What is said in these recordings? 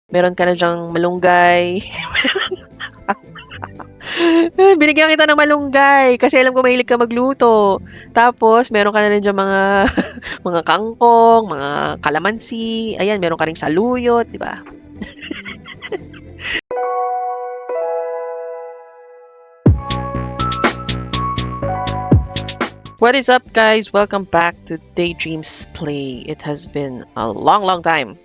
Meron ka na diyang malunggay. Binigyan kita ng malunggay kasi alam ko mahilig ka magluto. Tapos, meron ka na rin diyang mga mga kangkong, mga kalamansi. Ayan, meron ka ring saluyot, di ba? What is up, guys? Welcome back to Daydreams Play. It has been a long time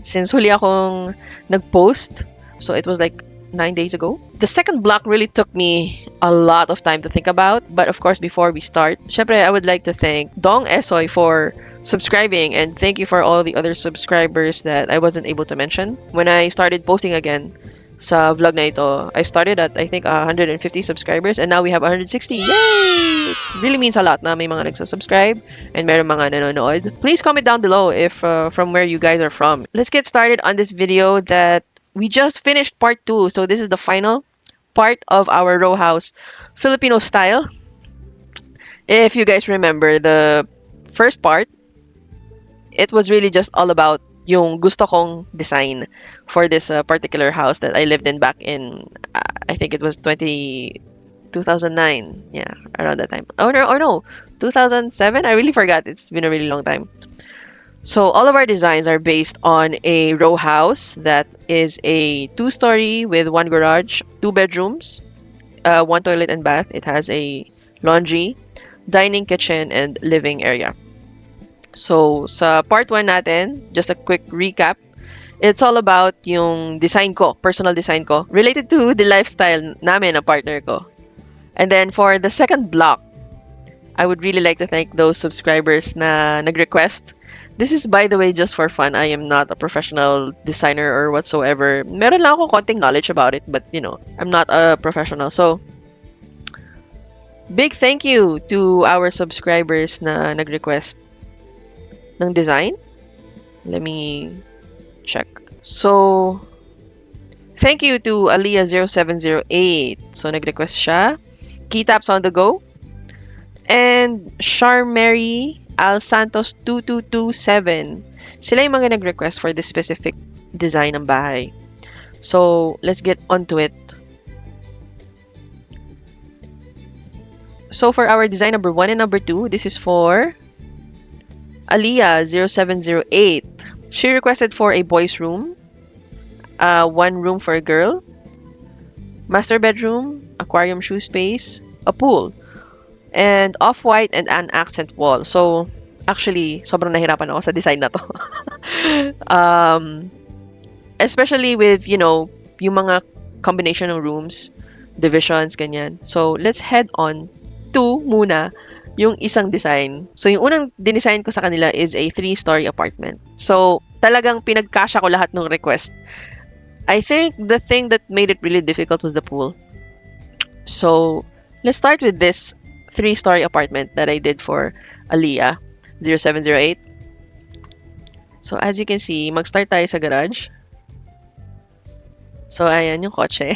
since huli akong nag-post. So it was like 9 days ago. The second block really took me a lot of time to think about. But of course, before we start, syempre, I would like to thank Dong Esoy for subscribing, and thank you for all the other subscribers that I wasn't able to mention. When I started posting again sa vlog na ito, I started at, I think, 150 subscribers, and now we have 160. Yay! It really means a lot na may mga nagsusubscribe and meron mga nanonood. Please comment down below if from where you guys are from. Let's get started on this video that we just finished part 2. So this is the final part of our row house Filipino style. If you guys remember the first part, it was really just all about yung gusto kong design for this particular house that I lived in back in, I think it was 2009. Yeah, around that time. Or no, 2007? I really forgot. It's been a really long time. So all of our designs are based on a row house that is a two-story with one garage, two bedrooms, one toilet and bath. It has a laundry, dining, kitchen, and living area. So, sa part 1 natin, just a quick recap. It's all about yung design ko, personal design ko, related to the lifestyle namin ng partner ko. And then for the second block, I would really like to thank those subscribers na nag-request. This is, by the way, just for fun. I am not a professional designer or whatsoever. Meron lang ako konting knowledge about it, but I'm not a professional. So, big thank you to our subscribers na nag-request ng design. Let me check. So, thank you to Aliyah0708. So, nag-request siya. Keytaps on the go. And Charmary Al Santos 2227. Sila yung mga nag-request for this specific design ng bahay. So, let's get onto it. So, for our design number 1 and number 2, this is for Aliyah0708. She requested for a boys' room, one room for a girl, master bedroom, aquarium shoe space, a pool, and off-white and an accent wall. So, actually, sobrang nahirapan ako sa design na to. Especially with, yung mga combination ng rooms, divisions, ganyan. So, let's head on to muna yung isang design. So, yung unang dinesign ko sa kanila is a 3-story apartment. So, talagang pinagkasya ko lahat ng request. I think the thing that made it really difficult was the pool. So, let's start with this 3-story apartment that I did for Aliyah 0708. So, as you can see, mag-start tayo sa garage. So, ayan yung kotse.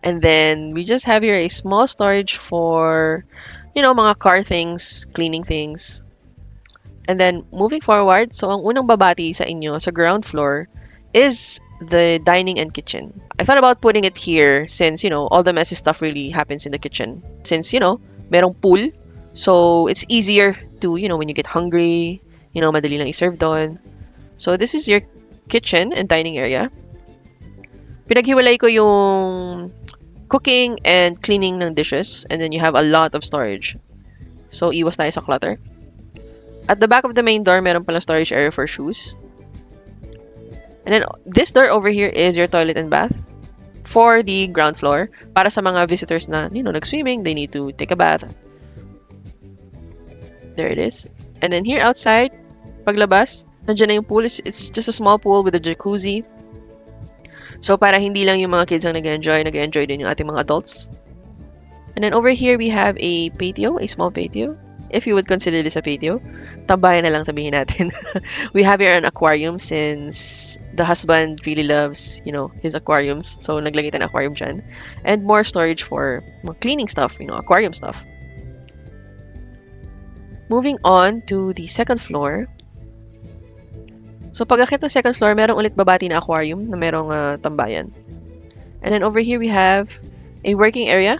And then, we just have here a small storage for mga car things, cleaning things. And then, moving forward, so ang unang babati sa inyo sa ground floor is the dining and kitchen. I thought about putting it here since, all the messy stuff really happens in the kitchen. Since, merong pool, so it's easier to, when you get hungry, madali lang i-serve doon. So, this is your kitchen and dining area. Pinaghiwalay ko yung cooking and cleaning ng dishes, and then you have a lot of storage. So, iwas tayo sa clutter. At the back of the main door, meron palang storage area for shoes. And then, this door over here is your toilet and bath for the ground floor. Para sa mga visitors na, nag-swimming, they need to take a bath. There it is. And then here outside, paglabas, nandiyan na yung pool. It's just a small pool with a jacuzzi. So, para hindi lang yung mga kids ang nag-enjoy din yung ating mga adults. And then over here, we have a patio, a small patio. If you would consider this a patio, tambayan na lang sabihin natin. We have here an aquarium since the husband really loves, his aquariums. So, naglagay tayo ng aquarium dyan. And more storage for cleaning stuff, aquarium stuff. Moving on to the second floor. So pag-akit ng second floor, merong ulit babati na aquarium na merong tambayan. And then over here we have a working area.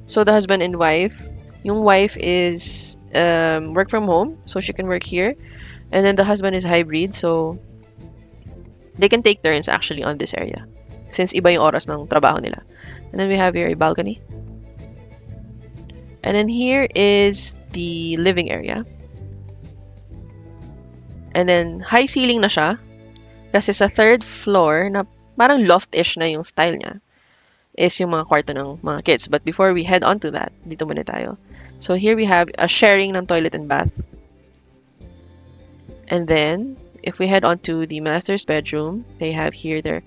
So the husband and wife. Yung wife is work from home, so she can work here. And then the husband is hybrid, so they can take turns actually on this area. Since iba yung oras ng trabaho nila. And then we have here a balcony. And then here is the living area. And then high ceiling na siya. Kasi sa third floor, na parang loft-ish na yung style niya, is yung mga kwarto ng mga kids. But before we head on to that, dito muna tayo. So here we have a sharing ng toilet and bath. And then, if we head on to the master's bedroom, they have here their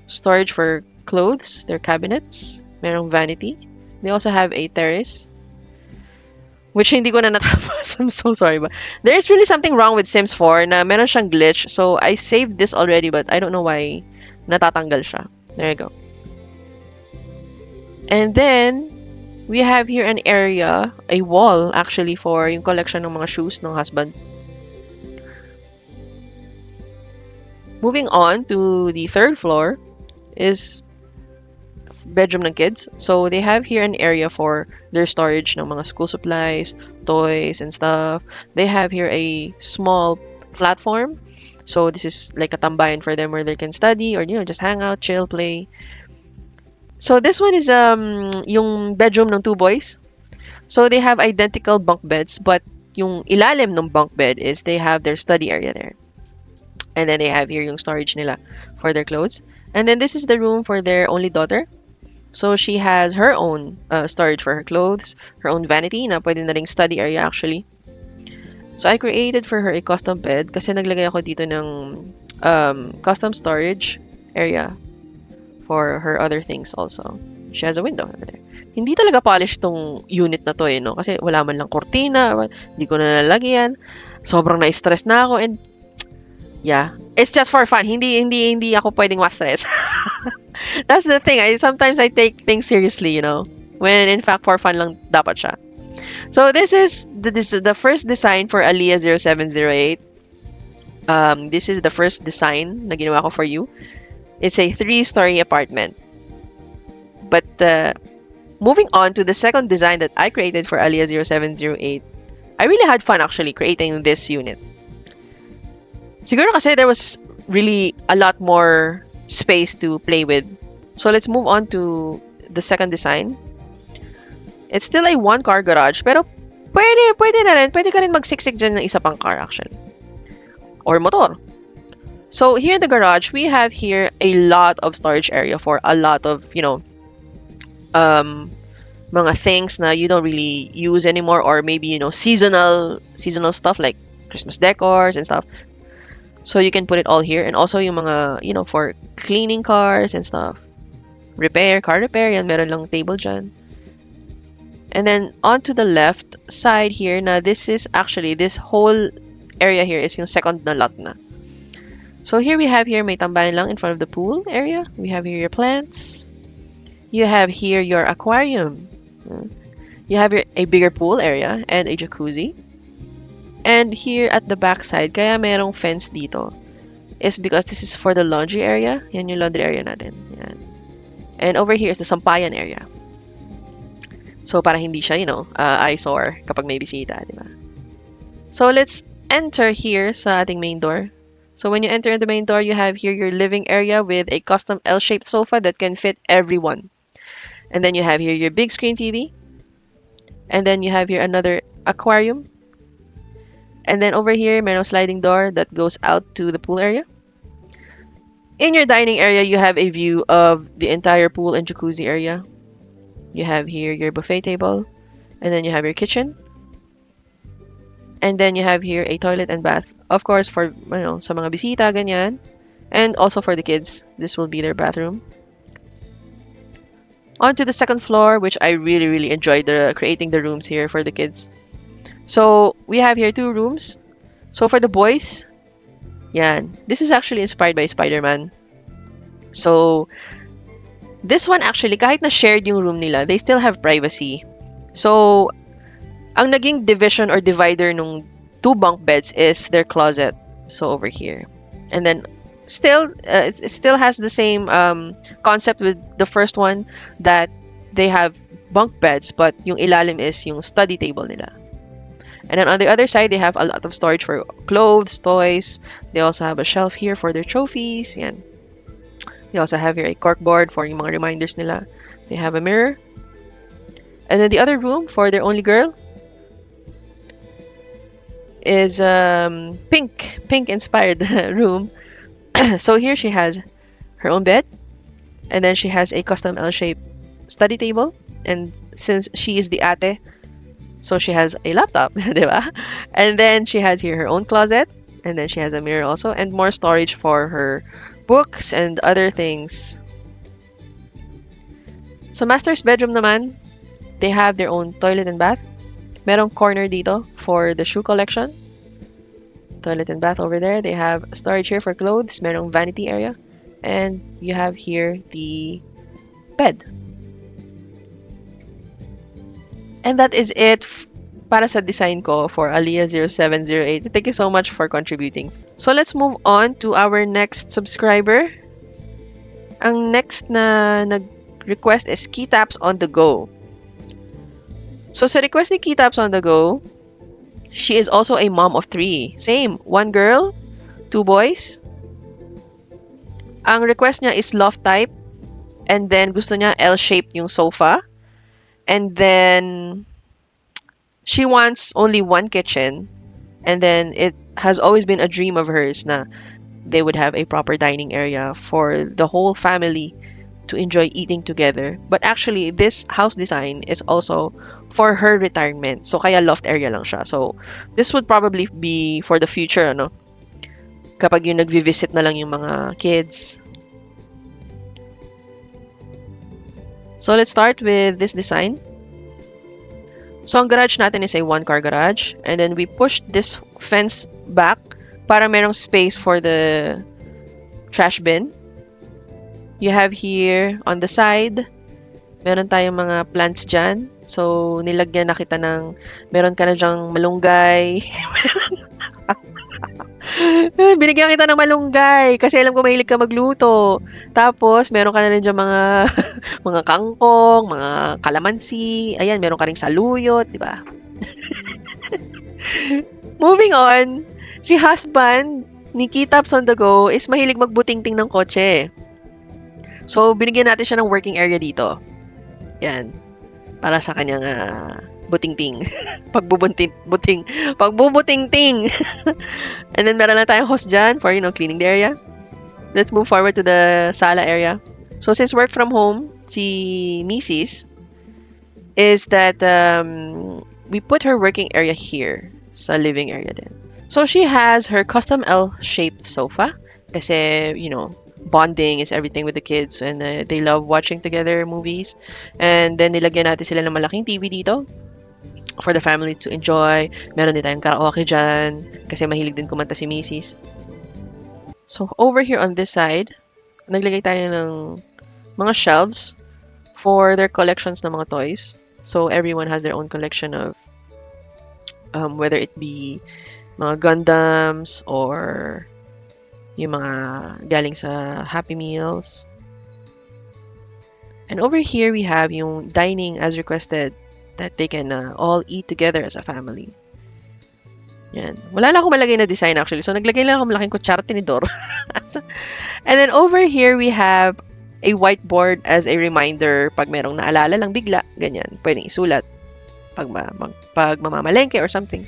storage for clothes, their cabinets, merong vanity. They also have a terrace, which hindi ko na natapos. I'm so sorry, but there's really something wrong with Sims 4 na meron siyang glitch. So I saved this already, but I don't know why natatanggal siya. There you go. And then we have here an area, a wall actually, for yung collection ng mga shoes ng husband. Moving on to the third floor is bedroom ng kids. So they have here an area for their storage ng mga school supplies, toys, and stuff. They have here a small platform. So this is like a tambayan for them where they can study or, you know, just hang out, chill, play. So this one is yung bedroom ng two boys. So they have identical bunk beds, but yung ilalim ng bunk bed is they have their study area there. And then they have here yung storage nila for their clothes. And then this is the room for their only daughter. So she has her own storage for her clothes, her own vanity na pwede na ring study area actually. So I created for her a custom bed kasi naglagay ako dito ng custom storage area for her other things also. She has a window over there. Hindi talaga polished tong unit na to no? Kasi wala man lang kortina, hindi ko na nalagyan. Sobrang na-stress na ako and yeah, it's just for fun. Hindi ako pwedeng ma-stress. That's the thing. Sometimes I take things seriously, you know, when in fact for fun lang dapat siya. So this is the first design for Aliyah 0708. This is the first design na ginawa ko for you. It's a 3-story apartment. But moving on to the second design that I created for Aliyah 0708, I really had fun actually creating this unit. Siguro kasi there was really a lot more space to play with. So let's move on to the second design. It's still a one-car garage, pero pwede na rin. Pwede ka rin magsiksik dyan ng isa pang car actually. Or motor. So here in the garage, we have here a lot of storage area for a lot of, you know, mga things na you don't really use anymore, or maybe, you know, seasonal stuff like Christmas decors and stuff. So you can put it all here, and also yung mga, you know, for cleaning cars and stuff. Car repair, yan, meron lang table dyan. And then on to the left side here, na this is actually, this whole area here is yung second na lot na. So here we have here, may tambayan lang in front of the pool area. We have here your plants. You have here your aquarium. You have here a bigger pool area and a jacuzzi. And here at the back side, kaya merong fence dito, is because this is for the laundry area. Yan yung laundry area natin. Yan. And over here is the sampayan area. So para hindi siya, you know, eyesore kapag may bisita, di ba? So let's enter here sa ating main door. So when you enter the main door, you have here your living area with a custom L-shaped sofa that can fit everyone. And then you have here your big screen TV. And then you have here another aquarium. And then over here, merong sliding door that goes out to the pool area. In your dining area, you have a view of the entire pool and jacuzzi area. You have here your buffet table. And then you have your kitchen. And then you have here a toilet and bath. Of course, for, you know, sa mga bisita, ganyan. And also for the kids, this will be their bathroom. On to the second floor, which I really, really enjoyed creating the rooms here for the kids. So we have here 2 rooms. So for the boys, yan. This is actually inspired by Spider-Man. So this one actually, kahit na shared yung room nila, they still have privacy. So ang naging division or divider nung 2 bunk beds is their closet. So over here. And then still, it still has the same concept with the first one, that they have bunk beds, but yung ilalim is yung study table nila. And then on the other side, they have a lot of storage for clothes, toys. They also have a shelf here for their trophies. Yan. They also have here a corkboard for yung mga reminders nila. They have a mirror. And then the other room for their only girl is pink inspired room. So here she has her own bed, and then she has a custom L-shaped study table. And since she is the ate, so she has a laptop, diba? And then she has here her own closet, and then she has a mirror also, and more storage for her books and other things. So master's bedroom naman, they have their own toilet and bath. Merong corner dito for the shoe collection. Toilet and bath over there. They have storage here for clothes. Merong vanity area. And you have here the bed. And that is it para sa design ko for Aliyah0708. Thank you so much for contributing. So let's move on to our next subscriber. Ang next na nag-request is key taps on the go. So sa request ni key taps on the go, she is also a mom of 3. Same, 1 girl, 2 boys. Ang request niya is loft type, and then gusto niya L-shaped yung sofa. And then she wants only 1 kitchen, and then it has always been a dream of hers na they would have a proper dining area for the whole family to enjoy eating together. But actually, this house design is also for her retirement. So kaya loft area lang siya. So this would probably be for the future, ano? Kapag yung nagvi-visit na lang yung mga kids. So let's start with this design. So ang garage natin is a 1-car garage, and then we pushed this fence back para merong space for the trash bin. You have here on the side, meron tayong mga plants dyan. So nilagyan na kita ng, meron ka na dyang malunggay. Binigyan kita ng malunggay kasi alam ko mahilig ka magluto. Tapos meron ka na rin dyan mga mga kangkong, mga kalamansi. Ayan, meron ka ring saluyot, di ba? Moving on, si husband ni Kitaps on the go is mahilig magbutingting ng kotse. So binigyan natin siya ng working area dito. Yan. Para sa kanyang butingting. Pagbubutingting. And then meron na tayong host dyan for, cleaning the area. Let's move forward to the sala area. So since work from home, si Mrs. is that we put her working area here sa living area din. So she has her custom L-shaped sofa kasi, bonding is everything with the kids, and they love watching together movies. And then nilagyan natin sila ng malaking TV dito for the family to enjoy. Meron din tayong karaoke dyan kasi mahilig din kumanta si Mrs. So over here on this side, naglagay tayo ng mga shelves for their collections ng mga toys. So everyone has their own collection of whether it be mga Gundams or yung mga galing sa Happy Meals. And over here, we have yung dining as requested, that they can all eat together as a family. Yan. Wala lang akong malagay na design actually. So, naglagay lang ako malaking kutsara tinidor. And then over here, we have a whiteboard as a reminder pag merong naalala lang bigla. Ganyan. Pwedeng isulat pag mamamalengke or something.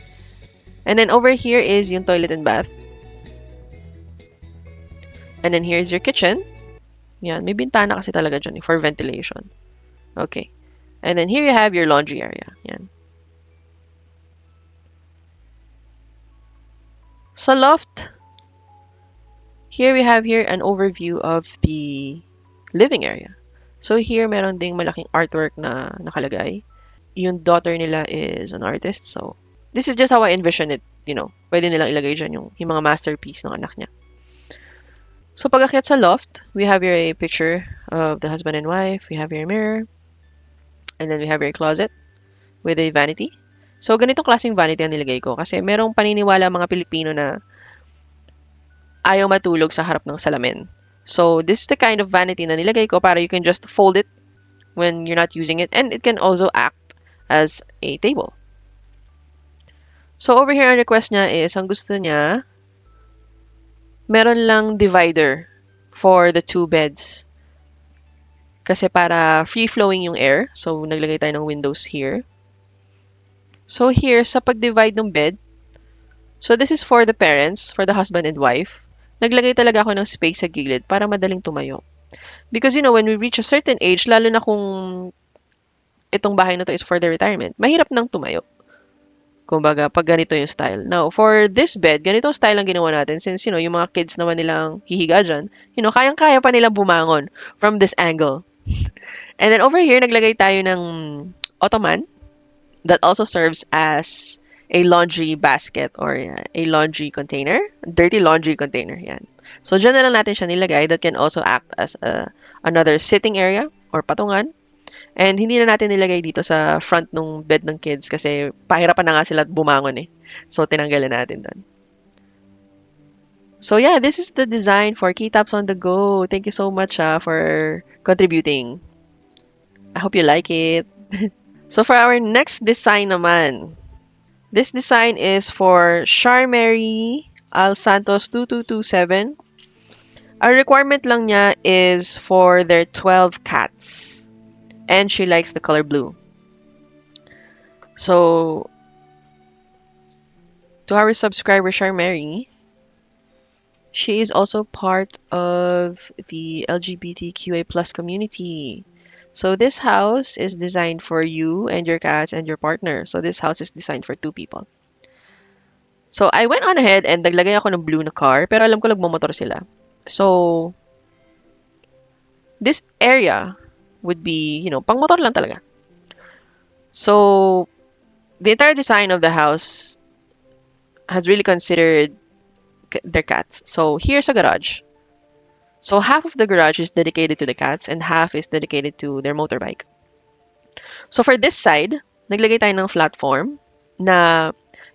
And then over here is yung toilet and bath. And then here's your kitchen. Yan, may bintana kasi talaga dyan for ventilation. Okay. And then here you have your laundry area. Yan. Sa loft, here we have here an overview of the living area. So here, meron ding malaking artwork na nakalagay. Yung daughter nila is an artist. So this is just how I envision it. Pwede nilang ilagay dyan yung mga masterpiece ng anak niya. So pag-akyat sa loft, we have here a picture of the husband and wife. We have here a mirror. And then we have here a closet with a vanity. So ganitong klaseng vanity ang nilagay ko kasi merong paniniwala mga Pilipino na ayaw matulog sa harap ng salamin. So, this is the kind of vanity na nilagay ko para you can just fold it when you're not using it. And it can also act as a table. So, over here, ang request niya is, ang gusto niya, meron lang divider for the two beds. Kasi para free-flowing yung air. So, naglagay tayo ng windows here. So, here, sa pag-divide ng bed, so this is for the parents, for the husband and wife. Naglagay talaga ako ng space sa gilid para madaling tumayo. Because, when we reach a certain age, lalo na kung itong bahay na to is for the retirement, mahirap nang tumayo. Kumbaga, pag ganito yung style. Now, for this bed, ganitong style ang ginawa natin since, yung mga kids naman nilang hihiga dyan, kayang-kaya pa nilang bumangon from this angle. And then over here, naglagay tayo ng ottoman that also serves as a laundry basket or a laundry container, dirty laundry container. Yan. So, dyan na lang natin siya nilagay. That can also act as another sitting area or patungan. And hindi na natin nilagay dito sa front ng bed ng kids kasi pahirapan na nga sila at bumangon eh. So, tinanggalan natin doon. So, yeah, this is the design for Keytaps on the Go. Thank you so much for contributing. I hope you like it. So, for our next design naman, this design is for Charmary Al Santos 2227. Our requirement lang niya is for their 12 cats. And she likes the color blue. So, to our subscriber, Charmary, she is also part of the LGBTQA plus community. So, this house is designed for you and your cats and your partner. So, this house is designed for 2 people. So, I went on ahead and naglagay ako ng blue na car, pero alam ko nagmamotor sila. So, this area would be, pang motor lang talaga. So, the entire design of the house has really considered their cats. So, here's a garage. So, half of the garage is dedicated to the cats and half is dedicated to their motorbike. So, for this side, naglagay tayo ng platform na,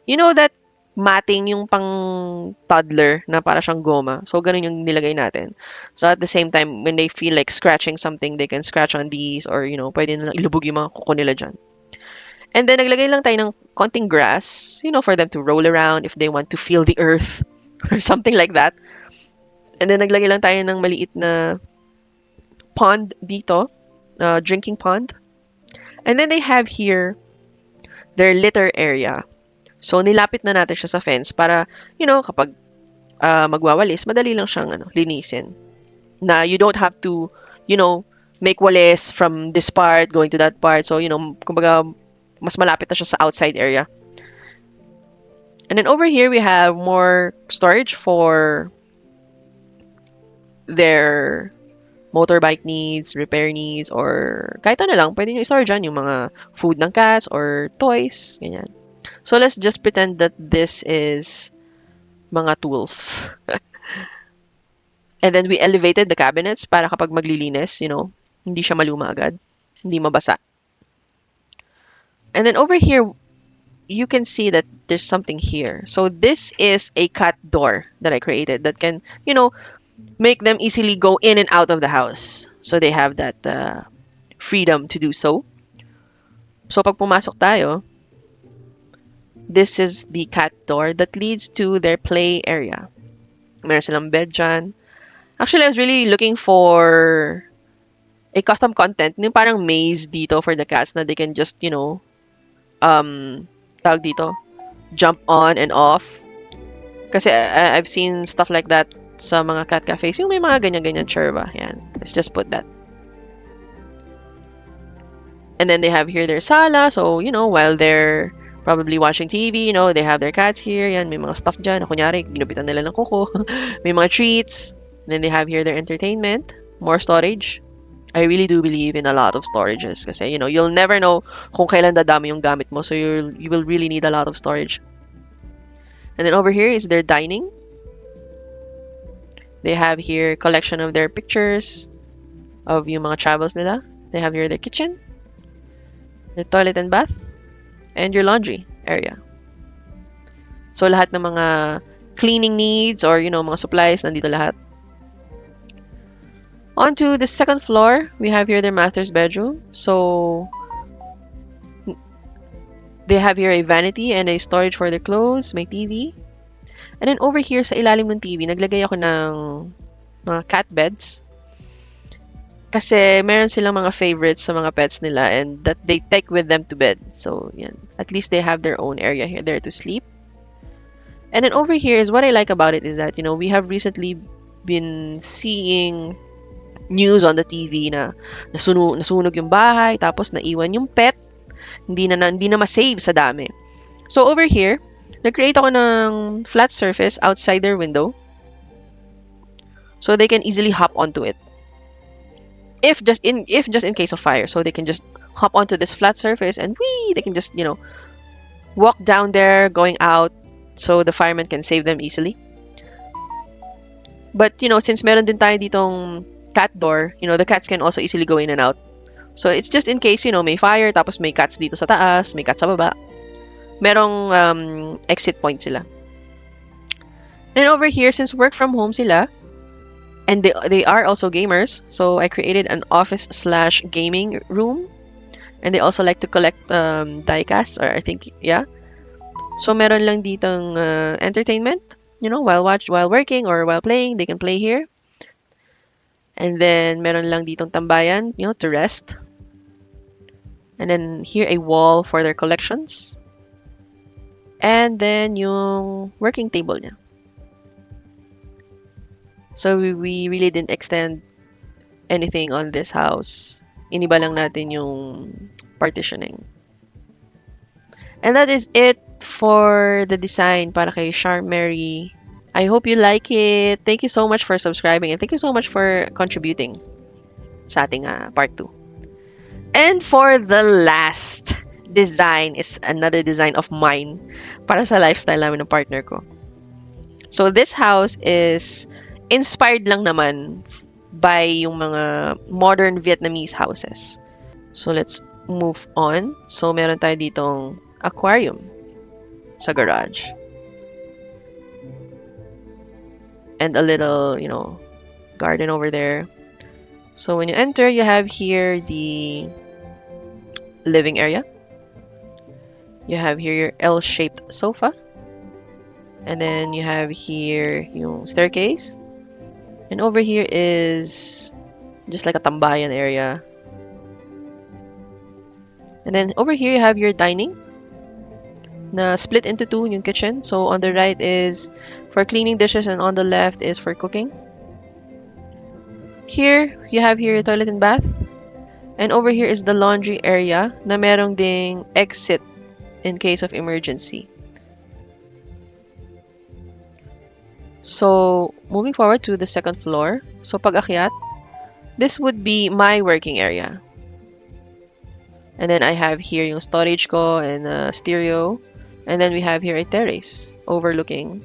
that matting yung pang toddler na para siyang goma. So, ganun yung nilagay natin. So, at the same time, when they feel like scratching something, they can scratch on these or, pwede na lang ilubog yung mga kuko nila dyan. And then, naglagay lang tayo ng konting grass, for them to roll around if they want to feel the earth or something like that. And then, naglagay lang tayo ng maliit na pond dito, drinking pond. And then, they have here their litter area. So, nilapit na natin siya sa fence para, kapag magwawalis, madali lang siyang linisin. Na you don't have to, make walis from this part, going to that part. So, kumbaga, mas malapit na siya sa outside area. And then over here, we have more storage for their motorbike needs, repair needs, or kahit ano lang, pwede nyo i-store dyan yung mga food ng cats or toys, ganyan. So, let's just pretend that this is mga tools. And then, we elevated the cabinets para kapag maglilinis, hindi siya maluma agad. Hindi mabasa. And then, over here, you can see that there's something here. So, this is a cat door that I created that can, make them easily go in and out of the house. So, they have that freedom to do so. So, pag pumasok tayo, this is the cat door that leads to their play area. Meron silang bed dyan. Actually, I was really looking for a custom content, yung parang maze dito for the cats na they can just, tawag dito, jump on and off. Kasi I've seen stuff like that sa mga cat cafes. Yung may mga ganyan-ganyan churba. Yan. Let's just put that. And then they have here their sala. So, while they're probably watching TV, they have their cats here. Yan, may mga stuff dyan. Kunyari, ginupitan nila ng kuko. May mga treats. And then they have here their entertainment. More storage. I really do believe in a lot of storages. Kasi, you'll never know kung kailan dadami yung gamit mo. So, you will really need a lot of storage. And then over here is their dining. They have here collection of their pictures of yung mga travels nila. They have here their kitchen, their toilet and bath, and your laundry area. So, lahat ng mga cleaning needs or, mga supplies, nandito lahat. On to the second floor, we have here their master's bedroom. So, they have here a vanity and a storage for their clothes, may TV. And then over here sa ilalim ng TV, naglagay ako ng mga cat beds. Kasi meron silang mga favorites sa mga pets nila and that they take with them to bed. So, yan. At least they have their own area here there to sleep. And then over here is what I like about it is that, we have recently been seeing news on the TV na nasunog yung bahay, tapos naiwan yung pet, hindi na ma-save sa dami. So over here, nag-create ako ng flat surface outside their window so they can easily hop onto it. If just in case of fire, so they can just hop onto this flat surface and they can just, walk down there going out so the fireman can save them easily. But, since meron din tayo ditong cat door, the cats can also easily go in and out. So, it's just in case, may fire, tapos may cats dito sa taas, may cats sa baba. Merong exit point sila. And over here, since work from home sila, and they are also gamers, so I created an office/gaming room. And they also like to collect diecasts, or I think, yeah. So, meron lang ditong entertainment, while working or while playing, they can play here. And then, meron lang ditong tambayan, to rest. And then, here a wall for their collections. And then, yung working table niya. So, we really didn't extend anything on this house. Iniba lang natin yung partitioning. And that is it for the design para kay Charm Mary. I hope you like it. Thank you so much for subscribing and thank you so much for contributing sa ating part 2. And for the last design is another design of mine para sa lifestyle namin ng partner ko. So this house is inspired lang naman by yung mga modern Vietnamese houses. So let's move on. So meron tayo ditong aquarium sa garage. And a little, garden over there. So when you enter, you have here the living area. You have here your L-shaped sofa. And then you have here yung staircase. And over here is just like a tambayan area. And then over here you have your dining. Na split into two yung kitchen. So on the right is for cleaning dishes and on the left is for cooking. Here, you have here your toilet and bath. And over here is the laundry area na merong ding exit in case of emergency. So, moving forward to the second floor. So, pag akyat, this would be my working area. And then I have here yung storage ko and stereo. And then we have here a terrace overlooking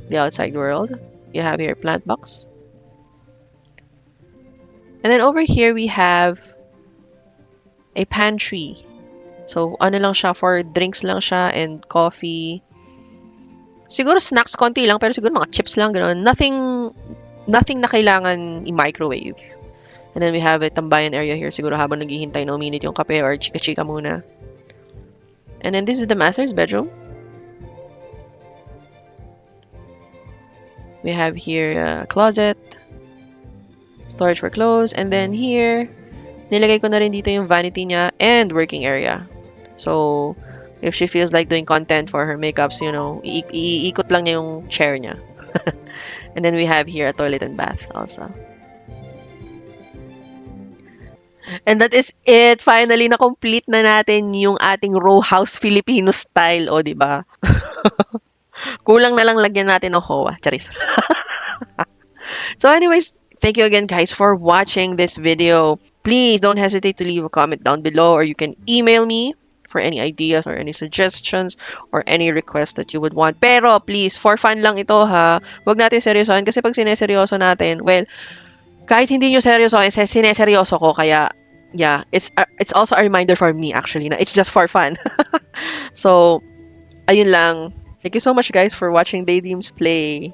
the outside world. You have here a plant box. And then over here we have a pantry. So, ano lang siya, for drinks lang siya and coffee. Siguro snacks konti lang, pero siguro mga chips lang, gano'n. Nothing na kailangan i-microwave. And then we have a tambayan area here. Siguro habang naghihintay na uminit yung kape or chika-chika muna. And then this is the master's bedroom. We have here a closet, storage for clothes, and then here, nilagay ko na rin dito yung vanity niya and working area. So, if she feels like doing content for her makeups, iikot lang niya yung chair niya. And then we have here a toilet and bath also. And that is it. Finally, na-complete na natin yung ating row house Filipino style. O, diba? Kulang na lang lagyan natin ng hoa. Charis. So anyways, thank you again guys for watching this video. Please don't hesitate to leave a comment down below or you can email me for any ideas or any suggestions or any requests that you would want. Pero please, for fun lang ito ha. Huwag natin seryosohin kasi pag sineseryoso natin, well, kahit hindi nyo seryosohin, sineseryoso ko. Kaya, yeah, it's also a reminder for me actually na it's just for fun. So, ayun lang. Thank you so much, guys, for watching Daydreams Play.